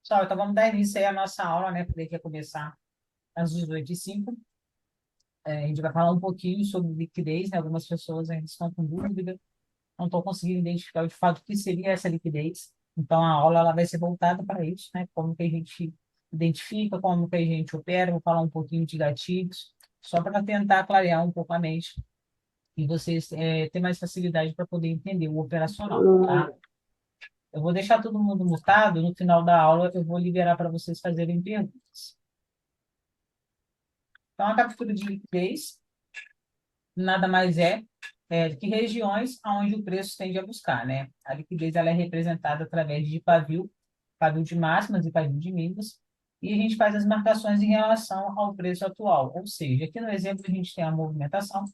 Pessoal, então vamos dar início aí à nossa aula, né? Porque quer começar às 18h05. A gente vai falar um pouquinho sobre liquidez, né? Algumas pessoas ainda estão com dúvida, não estão conseguindo identificar de fato o que seria essa liquidez. Então, a aula ela vai ser voltada para isso, né? Como que a gente identifica, como que a gente opera, vou falar um pouquinho de gatilhos, só para tentar clarear um pouco a mente e vocês ter mais facilidade para poder entender o operacional, tá? Eu vou deixar todo mundo mutado, no final da aula eu vou liberar para vocês fazerem perguntas. Então, a captura de liquidez nada mais do que regiões onde o preço tende a buscar, né? A liquidez ela é representada através de pavio, pavio de máximas e pavio de mínimas, e a gente faz as marcações em relação ao preço atual. Ou seja, aqui no exemplo a gente tem a movimentação,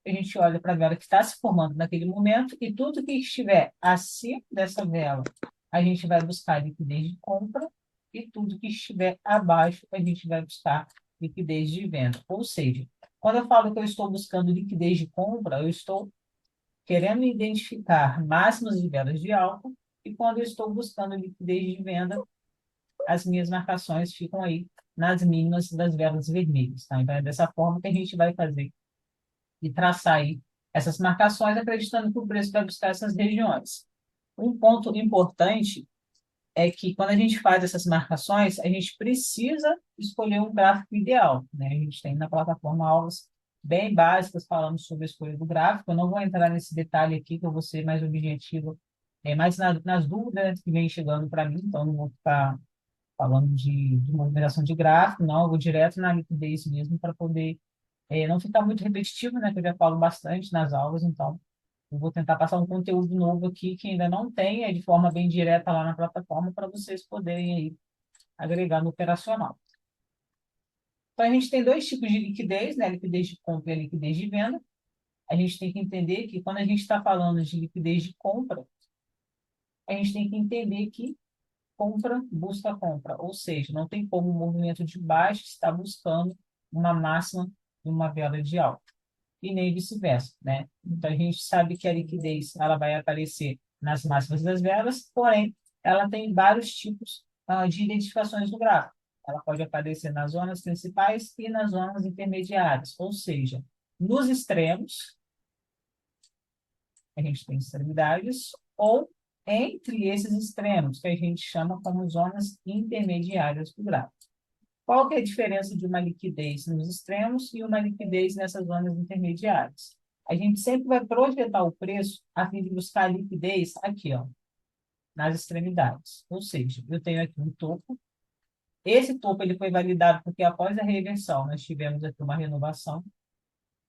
a gente olha para a vela que está se formando naquele momento, e tudo que estiver acima dessa vela, a gente vai buscar liquidez de compra, e tudo que estiver abaixo, a gente vai buscar liquidez de venda. Ou seja, quando eu falo que eu estou buscando liquidez de compra, eu estou querendo identificar máximas de velas de alta, e quando eu estou buscando liquidez de venda, as minhas marcações ficam aí nas mínimas das velas vermelhas. Tá? Então, é dessa forma que a gente vai fazer e traçar aí essas marcações, acreditando que o preço vai buscar essas regiões. Um ponto importante é que quando a gente faz essas marcações, a gente precisa escolher um gráfico ideal, né? A gente tem na plataforma aulas bem básicas falando sobre a escolha do gráfico. Eu não vou entrar nesse detalhe aqui, que eu vou ser mais objetivo, mais nas dúvidas que vêm chegando para mim, então não vou ficar falando de movimentação de gráfico, não, eu vou direto na liquidez mesmo para poder não ficar muito repetitivo, né, que eu já falo bastante nas aulas, então eu vou tentar passar um conteúdo novo aqui que ainda não tem, de forma bem direta lá na plataforma, para vocês poderem aí agregar no operacional. Então, a gente tem dois tipos de liquidez, né, liquidez de compra e a liquidez de venda. A gente tem que entender que quando a gente está falando de liquidez de compra, a gente tem que entender que compra busca compra, ou seja, não tem como o movimento de baixo estar buscando uma máxima de uma vela de alta. E nem vice-versa, né? Então, a gente sabe que a liquidez ela vai aparecer nas máximas das velas, porém, ela tem vários tipos de identificações do gráfico. Ela pode aparecer nas zonas principais e nas zonas intermediárias, ou seja, nos extremos, a gente tem extremidades, ou entre esses extremos, que a gente chama como zonas intermediárias do gráfico. Qual que é a diferença de uma liquidez nos extremos e uma liquidez nessas zonas intermediárias? A gente sempre vai projetar o preço a fim de buscar a liquidez aqui, ó, nas extremidades. Ou seja, eu tenho aqui um topo. Esse topo ele foi validado porque após a reversão nós tivemos aqui uma renovação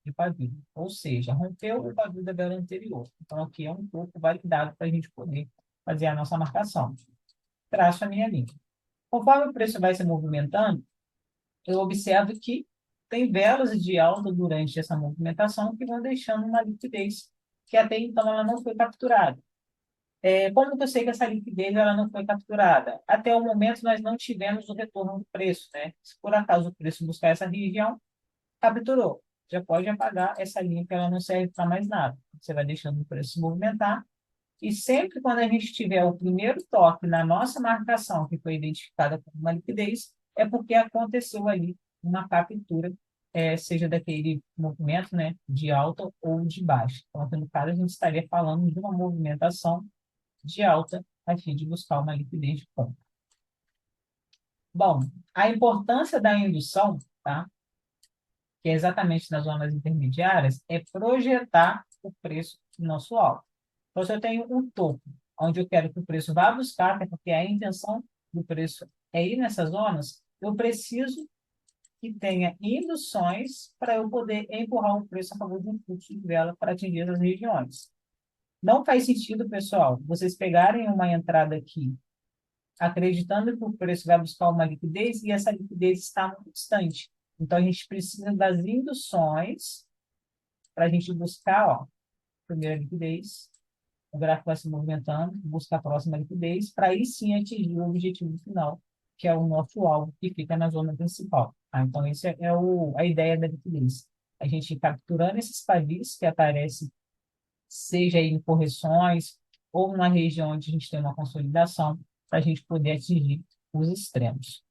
de pavio. Ou seja, rompeu o pavio da vela anterior. Então, aqui é um topo validado para a gente poder fazer a nossa marcação. Traço a minha linha. Conforme o preço vai se movimentando, eu observo que tem velas de alta durante essa movimentação que vão deixando uma liquidez que até então ela não foi capturada. Como que eu sei que essa liquidez ela não foi capturada? Até o momento nós não tivemos o retorno do preço, né? Se por acaso o preço buscar essa região, capturou. Já pode apagar essa linha que ela não serve para mais nada. Você vai deixando o preço se movimentar. E sempre quando a gente tiver o primeiro toque na nossa marcação, que foi identificada como uma liquidez, é porque aconteceu ali uma captura, seja daquele movimento, né, de alta ou de baixa. Então, aqui no caso, a gente estaria falando de uma movimentação de alta a fim de buscar uma liquidez de compra. Bom, a importância da indução, tá, que é exatamente nas zonas intermediárias, é projetar o preço do nosso alvo. Então, se eu tenho um topo, onde eu quero que o preço vá buscar, até porque a intenção do preço é ir nessas zonas, eu preciso que tenha induções para eu poder empurrar o preço a favor de um fluxo de vela para atingir essas regiões. Não faz sentido, pessoal, vocês pegarem uma entrada aqui, acreditando que o preço vai buscar uma liquidez e essa liquidez está muito distante. Então, a gente precisa das induções para a gente buscar, ó, primeira liquidez, o gráfico vai se movimentando, busca a próxima liquidez, para aí sim atingir o objetivo final, que é o nosso alvo, que fica na zona principal. Tá? Então, essa é a ideia da liquidez. A gente capturando esses pavis que aparecem, seja em correções ou numa região onde a gente tem uma consolidação, para a gente poder atingir os extremos.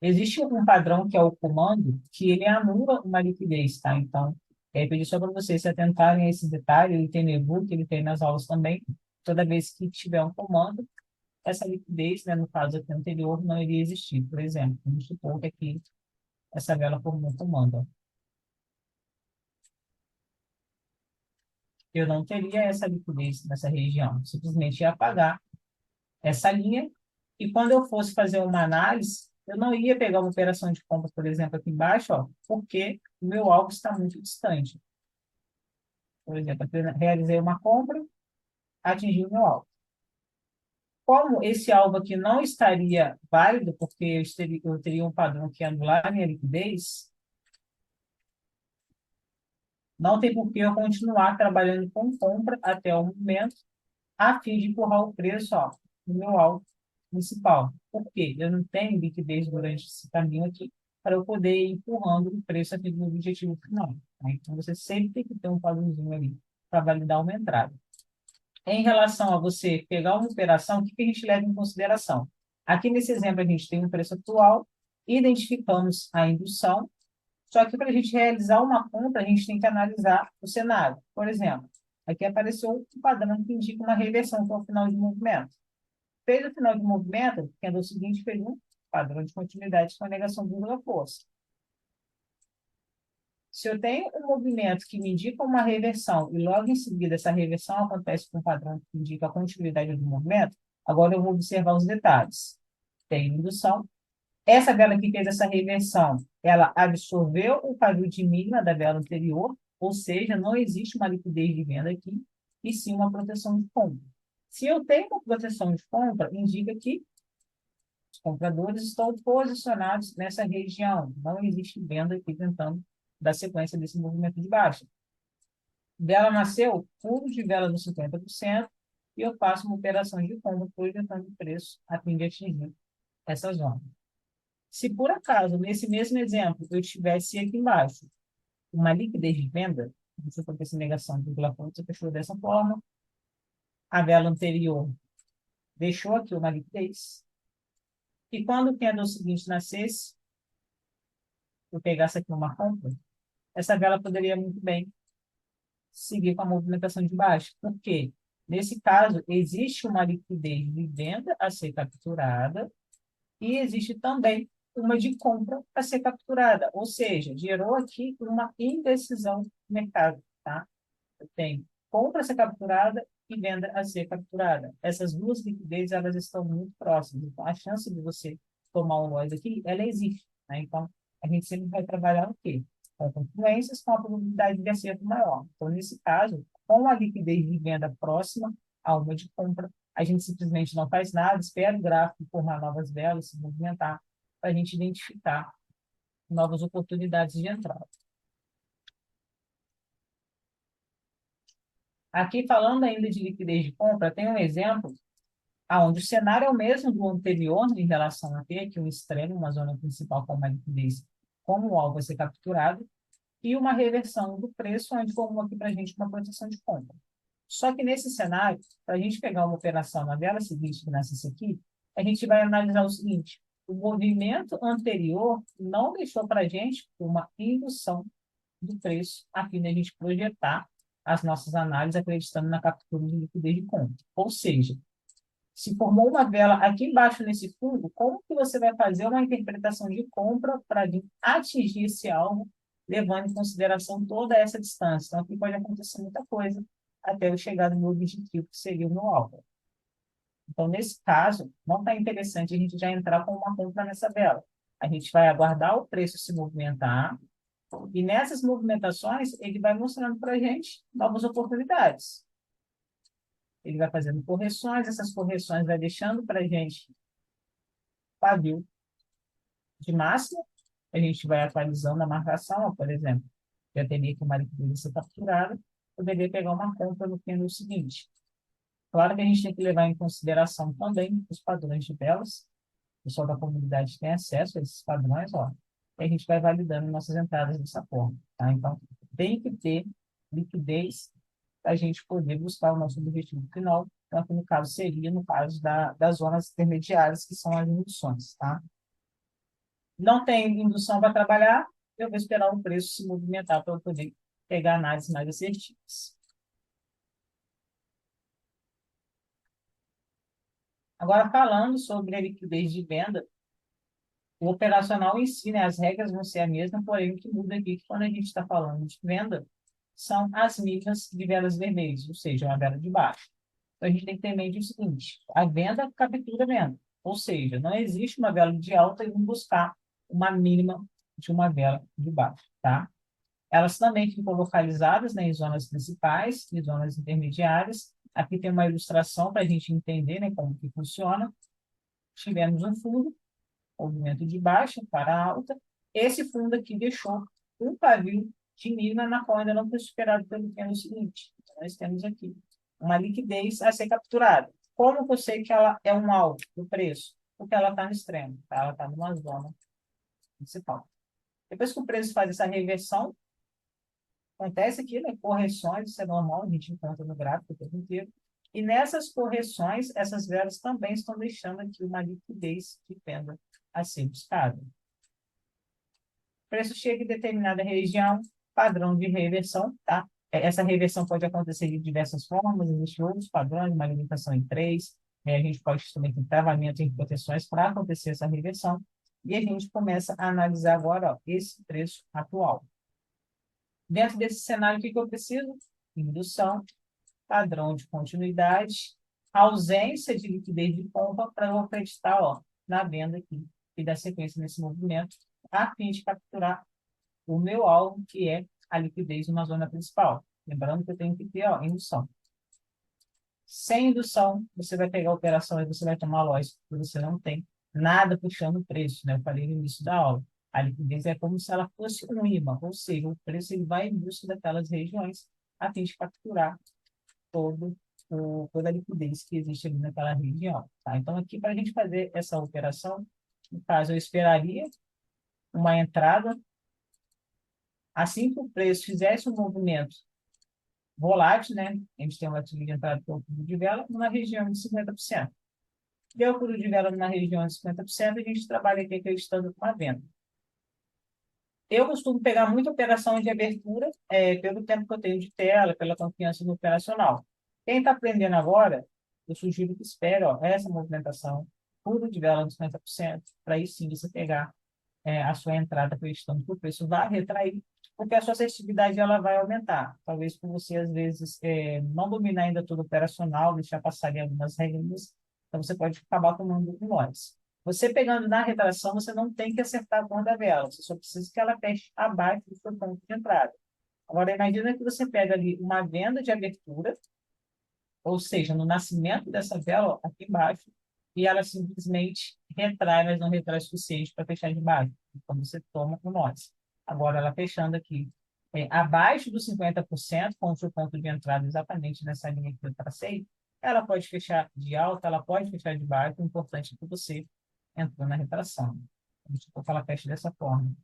Existe um padrão que é o comando, que ele anula uma liquidez, tá? Então, pedir só para vocês se atentarem a esse detalhe, ele tem no e-book, ele tem nas aulas também. Toda vez que tiver um comando, essa liquidez, né, no caso aqui anterior, não iria existir. Por exemplo, vamos supor que aqui essa vela formou um comando, ó. Eu não teria essa liquidez nessa região. Simplesmente ia apagar essa linha e quando eu fosse fazer uma análise, eu não ia pegar uma operação de compra, por exemplo, aqui embaixo, ó, porque o meu alvo está muito distante. Por exemplo, eu realizei uma compra, atingi o meu alvo. Como esse alvo aqui não estaria válido, porque eu teria um padrão que anular a minha liquidez, não tem por que eu continuar trabalhando com compra até o momento, a fim de empurrar o preço, ó, no meu alvo principal. Por quê? Eu não tenho liquidez durante esse caminho aqui para eu poder ir empurrando o preço aqui do objetivo final, tá? Então, você sempre tem que ter um padrãozinho ali para validar uma entrada. Em relação a você pegar uma operação, o que a gente leva em consideração? Aqui nesse exemplo, a gente tem um preço atual, identificamos a indução, só que para a gente realizar uma compra, a gente tem que analisar o cenário. Por exemplo, aqui apareceu um padrão que indica uma reversão, que é o final de movimento. Fez o final de movimento, que é o seguinte, fez um padrão de continuidade com a negação da força. Se eu tenho um movimento que me indica uma reversão e logo em seguida essa reversão acontece com um padrão que indica a continuidade do movimento, agora eu vou observar os detalhes. Tem indução. Essa vela que fez essa reversão, ela absorveu o pavio de mínima da vela anterior, ou seja, não existe uma liquidez de venda aqui, e sim uma proteção de compra. Se eu tenho uma proteção de compra, indica que os compradores estão posicionados nessa região. Não existe venda aqui tentando dar sequência desse movimento de baixa. Vela nasceu, fundo de vela no 50%, e eu faço uma operação de compra projetando o preço a fim de atingir essa zona. Se por acaso, nesse mesmo exemplo, eu tivesse aqui embaixo uma liquidez de venda, se acontece negação do ponto, você fechou dessa forma, a vela anterior deixou aqui uma liquidez, e quando o candle seguinte nascesse, eu pegasse aqui uma compra, essa vela poderia muito bem seguir com a movimentação de baixo. Por quê? Nesse caso, existe uma liquidez de venda a ser capturada e existe também uma de compra a ser capturada. Ou seja, gerou aqui uma indecisão no mercado. Tá? Eu tenho compra a ser capturada e venda a ser capturada. Essas duas liquidezes elas estão muito próximas. Então, a chance de você tomar um loss aqui, ela existe. Né? Então, a gente sempre vai trabalhar o quê? Com confluências com a probabilidade de acerto maior. Então, nesse caso, com a liquidez de venda próxima a uma de compra, a gente simplesmente não faz nada, espera o gráfico formar novas velas, se movimentar, para a gente identificar novas oportunidades de entrada. Aqui, falando ainda de liquidez de compra, tem um exemplo onde o cenário é o mesmo do anterior em relação a ter aqui um extremo, uma zona principal com uma liquidez como o alvo a ser capturado, e uma reversão do preço, onde formou aqui para a gente uma proteção de compra. Só que nesse cenário, para a gente pegar uma operação na vela seguinte, que nasce aqui, a gente vai analisar o seguinte: o movimento anterior não deixou para a gente uma indução do preço, a fim de a gente projetar as nossas análises acreditando na captura de liquidez de compra. Ou seja, se formou uma vela aqui embaixo nesse fundo, como que você vai fazer uma interpretação de compra para atingir esse alvo, levando em consideração toda essa distância? Então, aqui pode acontecer muita coisa até eu chegar no meu objetivo, que seria o meu alvo. Então, nesse caso, não está interessante a gente já entrar com uma compra nessa vela. A gente vai aguardar o preço se movimentar, e nessas movimentações, ele vai mostrando para a gente novas oportunidades. Ele vai fazendo correções, essas correções vai deixando para a gente pavio de máxima, a gente vai atualizando a marcação, por exemplo, já teria que uma liquidez ser capturada, poderia pegar uma compra no pêndulo seguinte. Claro que a gente tem que levar em consideração também os padrões de velas, o pessoal da comunidade tem acesso a esses padrões, ó, e a gente vai validando nossas entradas dessa forma, tá? Então, tem que ter liquidez para a gente poder buscar o nosso objetivo final, Então, aqui no caso seria, no caso das zonas intermediárias, que são as induções, tá? Não tem indução para trabalhar, eu vou esperar o preço se movimentar para eu poder pegar análises mais assertivas. Agora, falando sobre a liquidez de venda, o operacional em si, né, as regras vão ser a mesma, porém o que muda aqui é que quando a gente está falando de venda, são as mídias de velas vermelhas, ou seja, uma vela de baixo. Então, a gente tem que ter em mente o seguinte, a venda captura a venda, ou seja, não existe uma vela de alta e vamos buscar uma mínima de uma vela de baixo, tá? Elas também ficam localizadas, né, em zonas principais e zonas intermediárias. Aqui tem uma ilustração para a gente entender, né, como que funciona. Tivemos um fundo, movimento de baixa para alta. Esse fundo aqui deixou um pavio de mínima na qual ainda não foi superado pelo candle seguinte. Então, nós temos aqui uma liquidez a ser capturada. Como eu sei que ela é um alvo do preço? Porque ela está no extremo, tá? Ela está numa zona principal. Depois que o preço faz essa reversão, acontece aqui, né? Correções, isso é normal, a gente encontra no gráfico o tempo inteiro. E nessas correções, essas velas também estão deixando aqui uma liquidez de venda a ser buscada. O preço chega em determinada região, padrão de reversão, tá? Essa reversão pode acontecer de diversas formas, existem outros padrões, uma limitação em três, a gente pode também ter travamento em proteções para acontecer essa reversão, e a gente começa a analisar agora, ó, esse preço atual. Dentro desse cenário, o que eu preciso? Indução, padrão de continuidade, ausência de liquidez de compra para eu acreditar, ó, na venda aqui e dar sequência nesse movimento, a fim de capturar o meu alvo, que é a liquidez numa zona principal. Lembrando que eu tenho que ter, ó, indução. Sem indução, você vai pegar a operação e você vai tomar loss, porque você não tem nada puxando o preço, né? Eu falei no início da aula. A liquidez é como se ela fosse um imã, ou seja, o preço ele vai em busca daquelas regiões a fim de capturar toda a liquidez que existe ali naquela região. Tá? Então, aqui, para a gente fazer essa operação, no caso, eu esperaria uma entrada, assim que o preço fizesse um movimento volátil, né? A gente tem uma gatilho de entrada pelo fundo de vela, numa região de 50%. Deu fundo de vela numa região de 50%, a gente trabalha aqui acreditando com a venda. Eu costumo pegar muita operação de abertura, pelo tempo que eu tenho de tela, pela confiança no operacional. Quem está aprendendo agora, eu sugiro que espere, ó, essa movimentação, fundo de vela de 50%, para aí sim você pegar a sua entrada acreditando que o preço vai retrair, porque a sua assertividade ela vai aumentar. Talvez por você, às vezes, não dominar ainda todo o operacional, deixar passar ali algumas regras, então você pode acabar tomando um loss. Você pegando na retração, você não tem que acertar a ponta da vela, você só precisa que ela feche abaixo do seu ponto de entrada. Agora, imagina que você pega ali uma venda de abertura, ou seja, no nascimento dessa vela, ó, aqui embaixo, e ela simplesmente retrai, mas não retrai o suficiente para fechar de baixo. Então, você toma com nós. Agora, ela fechando aqui abaixo dos 50%, com o seu ponto de entrada exatamente nessa linha que eu tracei, ela pode fechar de alta, ela pode fechar de baixo, o importante é que você entrou na retração. Vamos supor que ela feche dessa forma.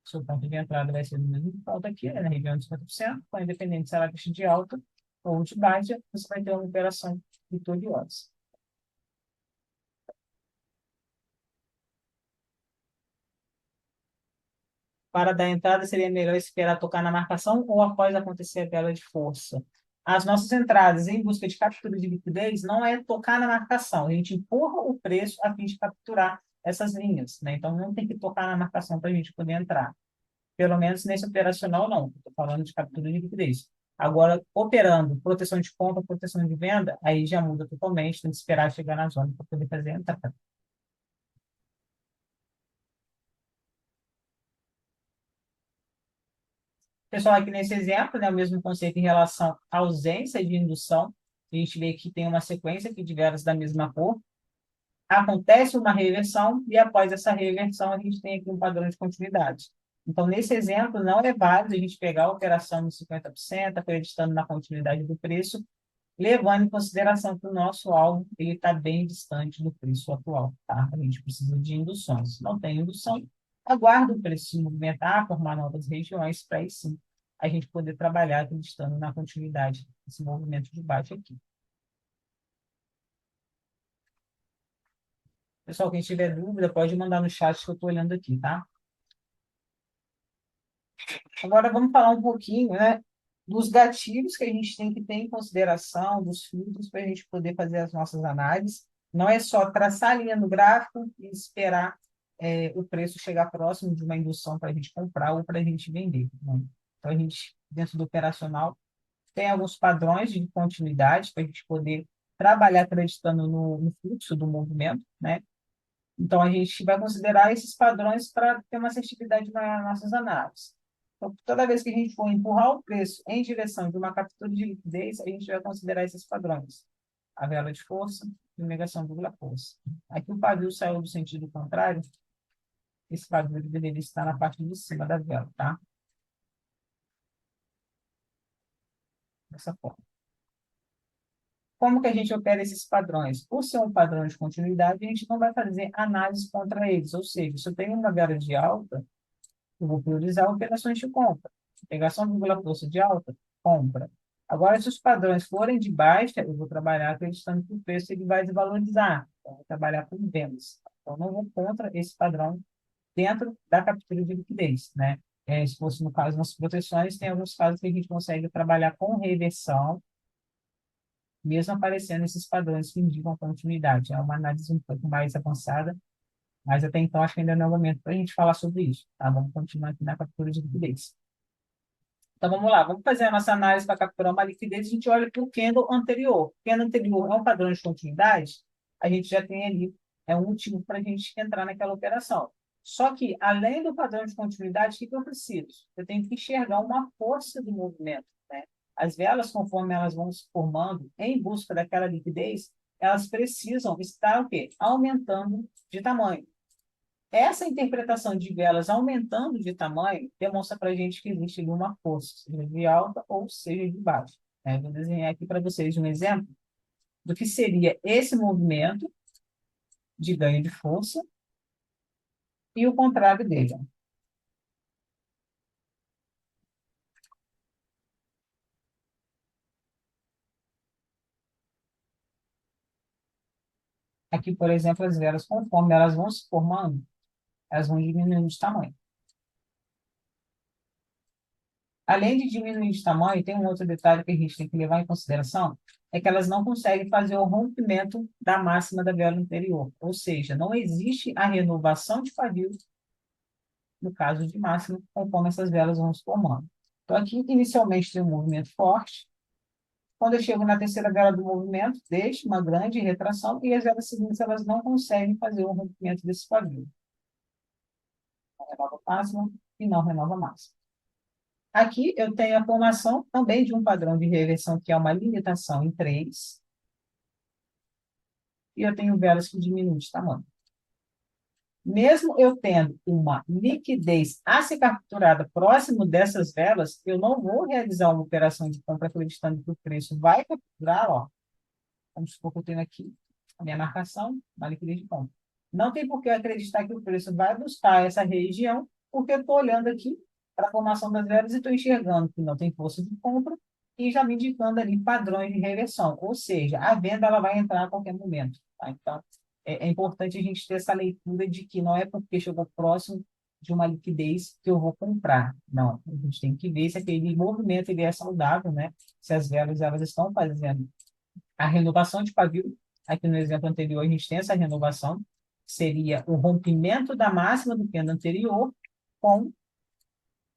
O seu ponto de entrada vai ser no mesmo ponto aqui, né, na região de 50%, então, independente se ela fecha de alta ou de baixa, você vai ter uma operação vitoriosa. Para dar entrada, seria melhor esperar tocar na marcação ou após acontecer a vela de força. As nossas entradas em busca de captura de liquidez não é tocar na marcação, a gente empurra o preço a fim de capturar essas linhas, né? Então, não tem que tocar na marcação para a gente poder entrar. Pelo menos nesse operacional, não. Estou falando de captura de liquidez. Agora, operando proteção de compra, proteção de venda, aí já muda totalmente, tem que esperar chegar na zona para poder fazer a entrada. Pessoal, aqui nesse exemplo, né, o mesmo conceito em relação à ausência de indução. A gente vê que tem uma sequência aqui de velas da mesma cor. Acontece uma reversão e após essa reversão a gente tem aqui um padrão de continuidade. Então, nesse exemplo, não é válido a gente pegar a operação de 50%, acreditando na continuidade do preço, levando em consideração que o nosso alvo está bem distante do preço atual. Tá? A gente precisa de induções. Não tem indução, aguarda o preço se movimentar, formar novas regiões, para aí sim a gente poder trabalhar acreditando na continuidade desse movimento de baixo aqui. Pessoal, quem tiver dúvida, pode mandar no chat que eu estou olhando aqui, tá? Agora vamos falar um pouquinho, né, dos gatilhos que a gente tem que ter em consideração, dos filtros para a gente poder fazer as nossas análises. Não é só traçar a linha no gráfico e esperar o preço chegar próximo de uma indução para a gente comprar ou para a gente vender, né? Então, a gente, dentro do operacional, tem alguns padrões de continuidade para a gente poder trabalhar acreditando no fluxo do movimento, né? Então, a gente vai considerar esses padrões para ter uma assertividade nas nossas análises. Então, toda vez que a gente for empurrar o preço em direção de uma captura de liquidez, a gente vai considerar esses padrões. A vela de força e negação dupla força. Aqui o pavio saiu do sentido contrário, esse pavio ele deveria estar na parte de cima da vela, tá? Dessa forma. Como que a gente opera esses padrões? Por ser um padrão de continuidade, a gente não vai fazer análise contra eles. Ou seja, se eu tenho uma vela de alta, eu vou priorizar operações de compra. Pegação de força de alta, compra. Agora, se os padrões forem de baixa, eu vou trabalhar acreditando que o preço ele vai desvalorizar. Então, eu vou trabalhar com vendas. Então, não vou contra esse padrão dentro da captura de liquidez, né? Se fosse no caso das proteções, tem alguns casos que a gente consegue trabalhar com reversão, mesmo aparecendo esses padrões que indicam continuidade. É uma análise um pouco mais avançada, mas até então acho que ainda não é o momento para a gente falar sobre isso, tá? Vamos continuar aqui na captura de liquidez. Então vamos lá, vamos fazer a nossa análise para capturar uma liquidez. A gente olha para o candle anterior. O candle anterior é um padrão de continuidade, a gente já tem ali um motivo para a gente entrar naquela operação. Só que, além do padrão de continuidade, o que eu preciso? Eu tenho que enxergar uma força do movimento, né? As velas, conforme elas vão se formando em busca daquela liquidez, elas precisam estar o quê? Aumentando de tamanho. Essa interpretação de velas aumentando de tamanho demonstra para a gente que existe ali uma força, seja de alta ou seja de baixa, né? Vou desenhar aqui para vocês um exemplo do que seria esse movimento de ganho de força e o contrário dele. Aqui, por exemplo, as velas, conforme elas vão se formando, elas vão diminuindo de tamanho. Além de diminuir de tamanho, tem um outro detalhe que a gente tem que levar em consideração, é que elas não conseguem fazer o rompimento da máxima da vela anterior. Ou seja, não existe a renovação de pavio no caso de máxima, conforme essas velas vão se formando. Então, aqui, inicialmente, tem um movimento forte. Quando eu chego na terceira vela do movimento, deixa uma grande retração e as velas seguintes elas não conseguem fazer o rompimento desse pavio. Não renova máxima e não renova máxima. Aqui eu tenho a formação também de um padrão de reversão, que é uma limitação em 3, e eu tenho velas que diminuem de tamanho. Mesmo eu tendo uma liquidez a ser capturada próximo dessas velas, eu não vou realizar uma operação de compra acreditando que o preço vai capturar, ó. Vamos supor que eu tenho aqui a minha marcação, uma liquidez de compra. Não tem por que eu acreditar que o preço vai buscar essa região, porque eu estou olhando aqui para a formação das velas e estou enxergando que não tem força de compra e já me indicando ali padrões de reversão. Ou seja, a venda ela vai entrar a qualquer momento, tá? Então, é importante a gente ter essa leitura de que não é porque chegou próximo de uma liquidez que eu vou comprar. Não, a gente tem que ver se aquele movimento ele é saudável, né? Se as velas elas estão fazendo a renovação de pavio. Aqui no exemplo anterior a gente tem essa renovação, que seria o rompimento da máxima do candle anterior com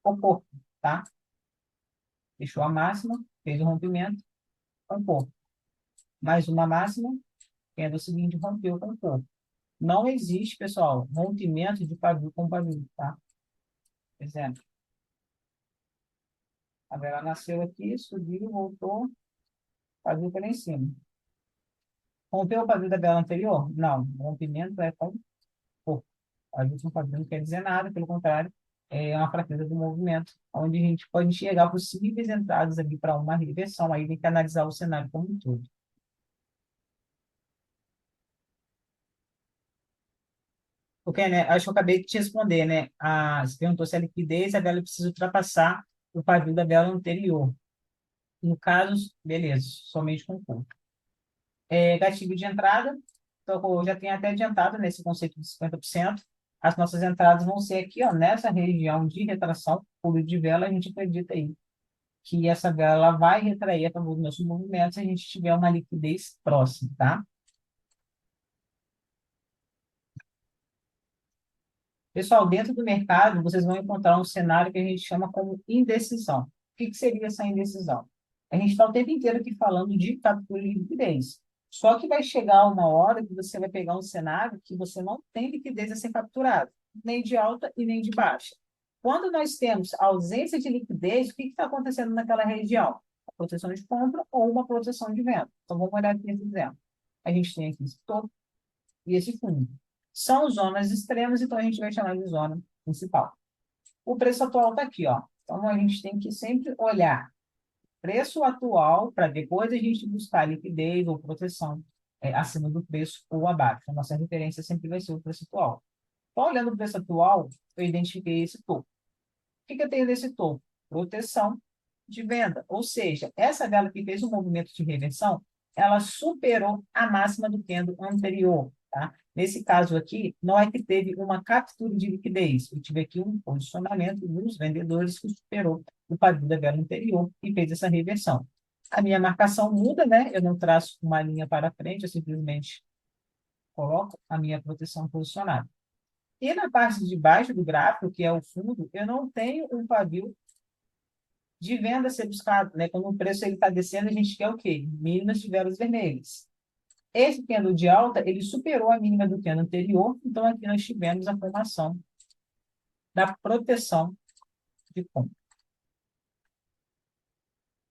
o corpo, tá? Fechou a máxima, fez o rompimento com o corpo. Mais uma máxima, candle seguinte rompeu com o corpo. Não existe, pessoal, rompimento de pavio com pavio, tá? Exemplo. A vela nasceu aqui, subiu, voltou, pavio para lá em cima. Rompeu o pavio da vela anterior? Não. O rompimento é com corpo. A gente não não quer dizer nada, pelo contrário, é uma fraqueza do movimento, onde a gente pode enxergar possíveis entradas ali para uma reversão, aí tem que analisar o cenário como um todo. Porque, né, acho que eu acabei de te responder, né? Você perguntou se a liquidez, a vela precisa ultrapassar o pavio da vela anterior. No caso, beleza, somente com o corpo. Gatilho de entrada, Então, eu já tenho até adiantado nesse conceito de 50%. As nossas entradas vão ser aqui, ó, nessa região de retração, fluido de vela, a gente acredita aí que essa vela vai retrair a favor dos nossos movimentos se a gente tiver uma liquidez próxima, tá? Pessoal, dentro do mercado, vocês vão encontrar um cenário que a gente chama como indecisão. O que que seria essa indecisão? A gente está o tempo inteiro aqui falando de captura de liquidez. Só que vai chegar uma hora que você vai pegar um cenário que você não tem liquidez a ser capturado, nem de alta e nem de baixa. Quando nós temos ausência de liquidez, o que está acontecendo naquela região? A proteção de compra ou uma proteção de venda. Então, vamos olhar aqui nesse exemplo. A gente tem aqui esse topo e esse fundo. São zonas extremas, então a gente vai chamar de zona principal. O preço atual está aqui, ó. Então a gente tem que sempre olhar o preço atual para depois a gente buscar liquidez ou proteção acima do preço ou abaixo. A nossa referência sempre vai ser o preço atual. Então, olhando o preço atual, eu identifiquei esse topo. O que eu tenho nesse topo? Proteção de venda. Ou seja, essa vela que fez um movimento de reversão, ela superou a máxima do candle anterior. Tá? Nesse caso aqui, não é que teve uma captura de liquidez. Eu tive aqui um posicionamento dos vendedores que superou o padrão da vela anterior e fez essa reversão. A minha marcação muda, né? Eu não traço uma linha para frente, eu simplesmente coloco a minha proteção posicionada. E na parte de baixo do gráfico, que é o fundo, eu não tenho um pavio de venda a ser buscado, né? Quando o preço está descendo, a gente quer o quê? Mínimas de velas vermelhas. Esse candle de alta, ele superou a mínima do candle anterior, então aqui nós tivemos a formação da proteção de compra.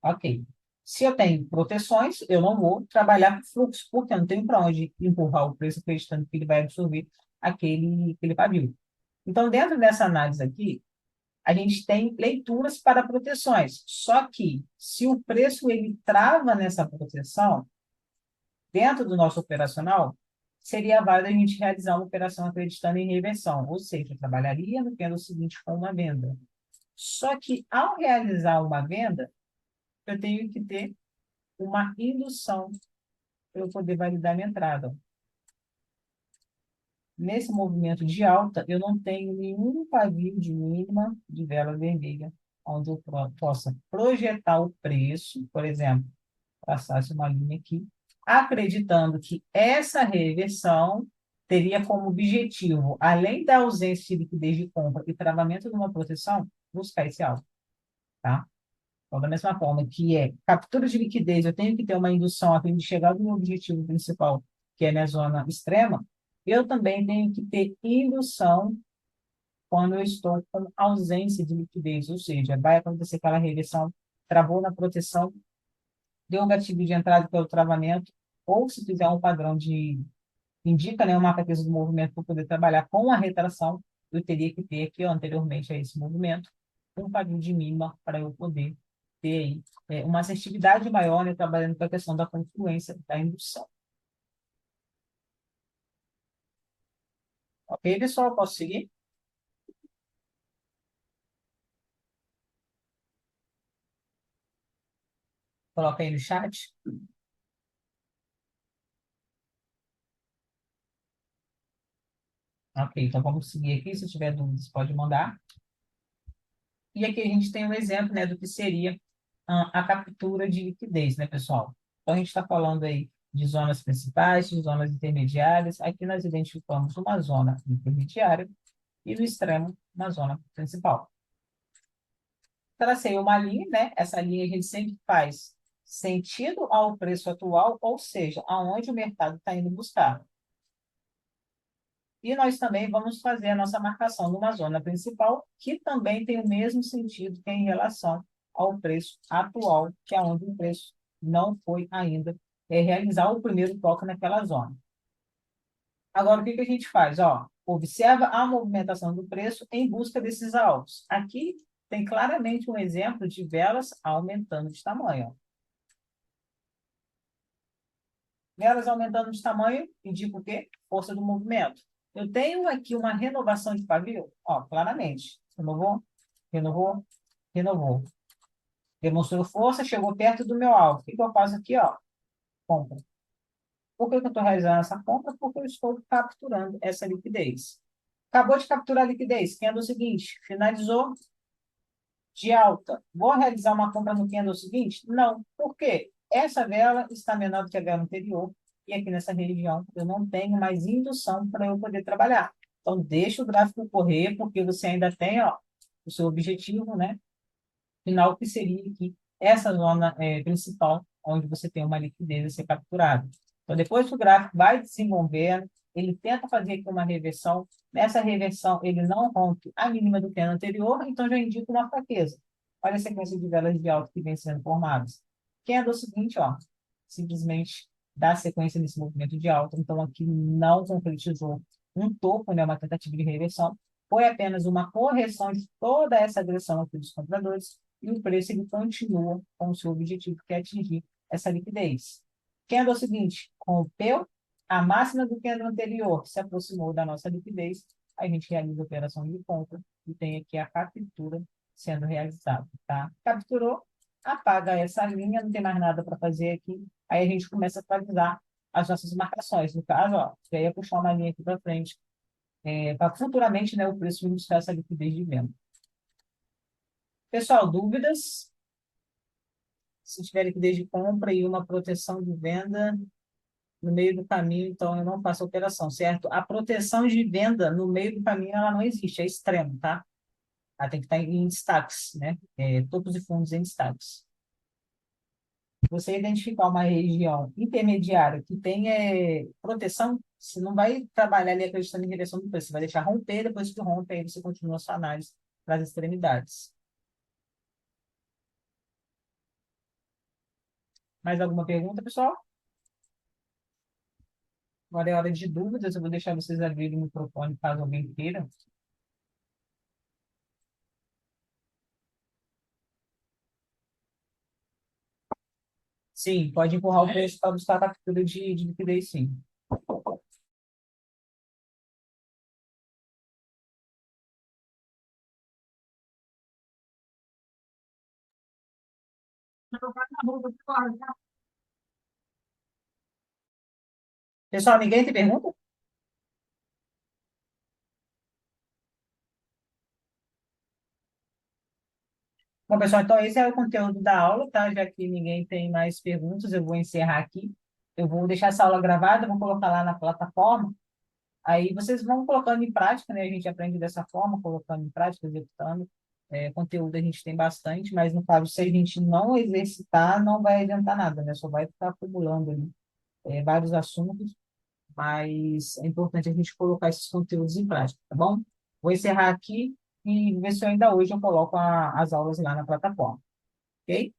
Ok. Se eu tenho proteções, eu não vou trabalhar com fluxo, porque eu não tenho para onde empurrar o preço acreditando que ele vai absorver aquele pavio. Então, dentro dessa análise aqui, a gente tem leituras para proteções. Só que, se o preço ele trava nessa proteção, dentro do nosso operacional, seria válido a gente realizar uma operação acreditando em reversão, ou seja, eu trabalharia no candle seguinte com uma venda. Só que, ao realizar uma venda, eu tenho que ter uma indução para eu poder validar minha entrada. Nesse movimento de alta, eu não tenho nenhum pavio de mínima de vela vermelha, onde eu possa projetar o preço, por exemplo, passasse uma linha aqui, acreditando que essa reversão teria como objetivo, além da ausência de liquidez de compra e travamento de uma proteção, buscar esse alvo, tá? Então, da mesma forma que é captura de liquidez, eu tenho que ter uma indução a fim de chegar no meu objetivo principal, que é a minha zona extrema, eu também tenho que ter indução quando eu estou com ausência de liquidez, ou seja, vai acontecer aquela reversão, travou na proteção, deu um gatilho de entrada pelo travamento, ou se fizer um padrão de, indica, né, uma marca-texto do movimento para poder trabalhar com a retração, eu teria que ter aqui, ó, anteriormente a esse movimento, um padrão de mínima para eu poder ter aí uma assertividade maior, né, trabalhando com a questão da confluência da indução. Ok, pessoal? Posso seguir? Coloca aí no chat. Ok, então vamos seguir aqui. Se tiver dúvidas, pode mandar. E aqui a gente tem um exemplo, né, do que seria a captura de liquidez, né, pessoal? Então, a gente está falando aí de zonas principais, de zonas intermediárias. Aqui nós identificamos uma zona intermediária e no extremo, uma zona principal. Tracei uma linha, né? Essa linha a gente sempre faz sentido ao preço atual, ou seja, aonde o mercado está indo buscar. E nós também vamos fazer a nossa marcação numa zona principal, que também tem o mesmo sentido que é em relação ao preço atual, que é onde o preço não foi ainda realizar o primeiro toque naquela zona. Agora, o que que a gente faz? Ó, observa a movimentação do preço em busca desses alvos. Aqui tem claramente um exemplo de velas aumentando de tamanho. Ó. Velas aumentando de tamanho indica o quê? Força do movimento. Eu tenho aqui uma renovação de pavio, ó, claramente. Renovou, renovou, renovou. Demonstrou força, chegou perto do meu alvo. O que eu faço aqui, ó? Compra. Por que que eu estou realizando essa compra? Porque eu estou capturando essa liquidez. Acabou de capturar a liquidez. Candle seguinte, finalizou de alta. Vou realizar uma compra no candle seguinte? Não. Por quê? Essa vela está menor do que a vela anterior. E aqui nessa região eu não tenho mais indução para eu poder trabalhar. Então, deixa o gráfico correr, porque você ainda tem, ó, o seu objetivo, né? Final, que seria aqui essa zona principal, onde você tem uma liquidez a ser capturada. Então, depois que o gráfico vai desenvolvendo, ele tenta fazer aqui uma reversão. Nessa reversão, ele não rompe a mínima do candle anterior, então já indica uma fraqueza. Olha a sequência de velas de alta que vem sendo formadas. Candle seguinte, ó, simplesmente dá sequência nesse movimento de alta. Então, aqui não concretizou um topo, né, uma tentativa de reversão. Foi apenas uma correção de toda essa agressão aqui dos compradores e o preço ele continua com o seu objetivo, que é atingir essa liquidez. Candle é o seguinte, rompeu a máxima do candle anterior, se aproximou da nossa liquidez, a gente realiza a operação de compra e tem aqui a captura sendo realizada, tá? Capturou, apaga essa linha, não tem mais nada para fazer aqui, aí a gente começa a atualizar as nossas marcações. No caso, ó, já ia puxar uma linha aqui para frente, para futuramente, né, o preço buscar essa liquidez de venda. Pessoal, dúvidas? Se tiver liquidez de compra e uma proteção de venda no meio do caminho, então eu não faço operação, certo? A proteção de venda no meio do caminho, ela não existe, é extremo, tá? Ela tem que estar em destaques, né? Topos e fundos em destaques. Você identificar uma região intermediária que tem proteção, você não vai trabalhar ali acreditando em reversão do preço, você vai deixar romper, depois que rompe, aí você continua a sua análise para as extremidades. Mais alguma pergunta, pessoal? Agora é hora de dúvidas, eu vou deixar vocês abrirem o microfone caso alguém queira. Sim, pode empurrar o preço para buscar a captura de liquidez, sim. Pessoal, ninguém tem pergunta? Bom, pessoal, então esse é o conteúdo da aula, tá? Já que ninguém tem mais perguntas, eu vou encerrar aqui. Eu vou deixar essa aula gravada, vou colocar lá na plataforma. Aí vocês vão colocando em prática, né? A gente aprende dessa forma, colocando em prática, executando. Conteúdo a gente tem bastante, mas no caso, se a gente não exercitar, não vai adiantar nada, né? Só vai ficar acumulando ali, vários assuntos, mas é importante a gente colocar esses conteúdos em prática, tá bom? Vou encerrar aqui e ver se eu ainda hoje eu coloco as aulas lá na plataforma, ok?